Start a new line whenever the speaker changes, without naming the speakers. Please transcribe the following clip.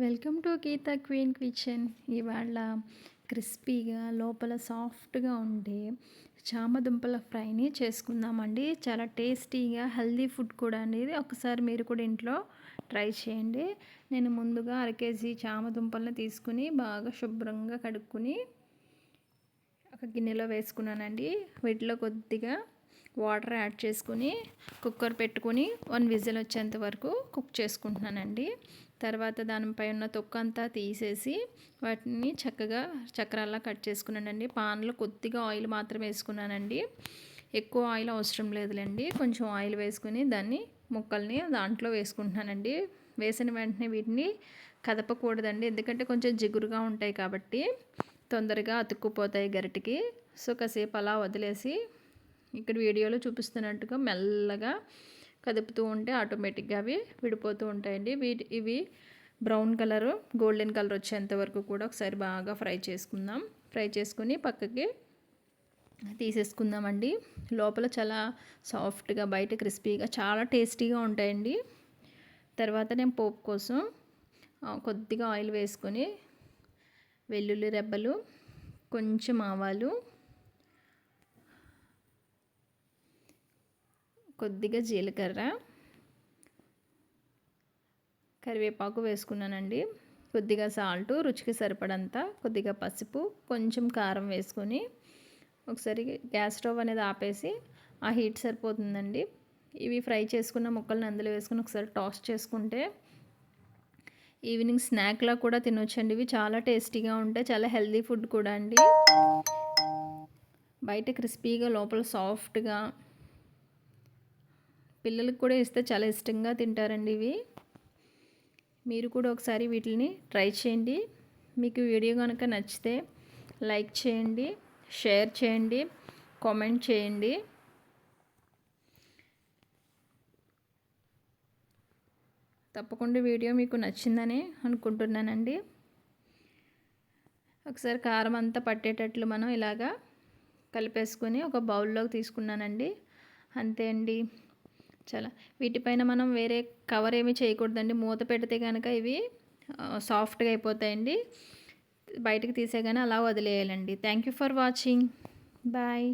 Welcome to Geetha queen kitchen. ఇవాళ క్రిస్పీగా లోపల సాఫ్ట్గా ఉండే చామదుంపల ఫ్రైని చేసుకుందామండి. చాలా టేస్టీగా హెల్దీ ఫుడ్ కూడా అండి ఇది. ఒకసారి మీరు కూడా ఇంట్లో ట్రై చేయండి. నేను ముందుగా 1/2 కేజీ చామదుంపలను తీసుకుని బాగా శుభ్రంగా కడుక్కుని ఒక గిన్నెలో వేసుకున్నానండి. వీటిలో కొద్దిగా వాటర్ యాడ్ చేసుకుని కుక్కర్ పెట్టుకుని 1 విజిల్ వచ్చేంత వరకు కుక్ చేసుకుంటున్నానండి. తర్వాత దానిపై ఉన్న తొక్క అంతా తీసేసి వాటిని చక్కగా చక్రాల్లా కట్ చేసుకున్నానండి. పాన్లో కొద్దిగా ఆయిల్ మాత్రం వేసుకున్నానండి. ఎక్కువ ఆయిల్ అవసరం లేదులేండి. కొంచెం ఆయిల్ వేసుకుని దాన్ని ముక్కల్ని దాంట్లో వేసుకుంటున్నానండి. వేసిన వెంటనే వీటిని కదపకూడదండి, ఎందుకంటే కొంచెం జిగురుగా ఉంటాయి కాబట్టి తొందరగా అతుక్కుపోతాయి గరిటికి. సో కాసేపు అలా వదిలేసి ఇక్కడ వీడియోలో చూపిస్తున్నట్టుగా మెల్లగా కదుపుతూ ఉంటే ఆటోమేటిక్గా అవి విడిపోతూ ఉంటాయండి. ఇవి బ్రౌన్ కలరు గోల్డెన్ కలర్ వచ్చేంత వరకు కూడా ఒకసారి బాగా ఫ్రై చేసుకుందాం. ఫ్రై చేసుకుని పక్కకి తీసేసుకుందామండి. లోపల చాలా సాఫ్ట్గా బయట క్రిస్పీగా చాలా టేస్టీగా ఉంటాయండి. తర్వాత నేను పోపు కోసం కొద్దిగా ఆయిల్ వేసుకొని వెల్లుల్లి రెబ్బలు, కొంచెం ఆవాలు, కొద్దిగా జీలకర్ర, కరివేపాకు వేసుకున్నానండి. కొద్దిగా సాల్టు, రుచికి సరిపడంత, కొద్దిగా పసుపు, కొంచెం కారం వేసుకొని ఒకసారి గ్యాస్ స్టవ్ అనేది ఆపేసి ఆ హీట్ సరిపోతుందండి. ఇవి ఫ్రై చేసుకున్న ముక్కల్ని అందులో వేసుకుని ఒకసారి టాస్ చేసుకుంటే ఈవినింగ్ స్నాక్లా కూడా తినొచ్చండి. ఇవి చాలా టేస్టీగా ఉంటాయి, చాలా హెల్దీ ఫుడ్ కూడా అండి. బయట క్రిస్పీగా లోపల సాఫ్ట్గా, పిల్లలకు కూడా ఇస్తే చాలా ఇష్టంగా తింటారండి ఇవి. మీరు కూడా ఒకసారి వీటిని ట్రై చేయండి. మీకు వీడియో కనుక నచ్చితే లైక్ చేయండి, షేర్ చేయండి, కామెంట్ చేయండి. తప్పకుండా వీడియో మీకు నచ్చిందని అనుకుంటున్నానండి. ఒకసారి కారం అంతా పట్టేటట్లు మనం ఇలాగా కలిపేసుకొని ఒక బౌల్లోకి తీసుకున్నానండి. అంతే అండి. చాలా వీటిపైన మనం వేరే కవర్ ఏమీ చేయకూడదండి. మూత పెడితే కనుక ఇవి సాఫ్ట్గా అయిపోతాయండి. బయటకు తీసేగానే అలా వదిలేయాలండి. Thank you for watching. Bye.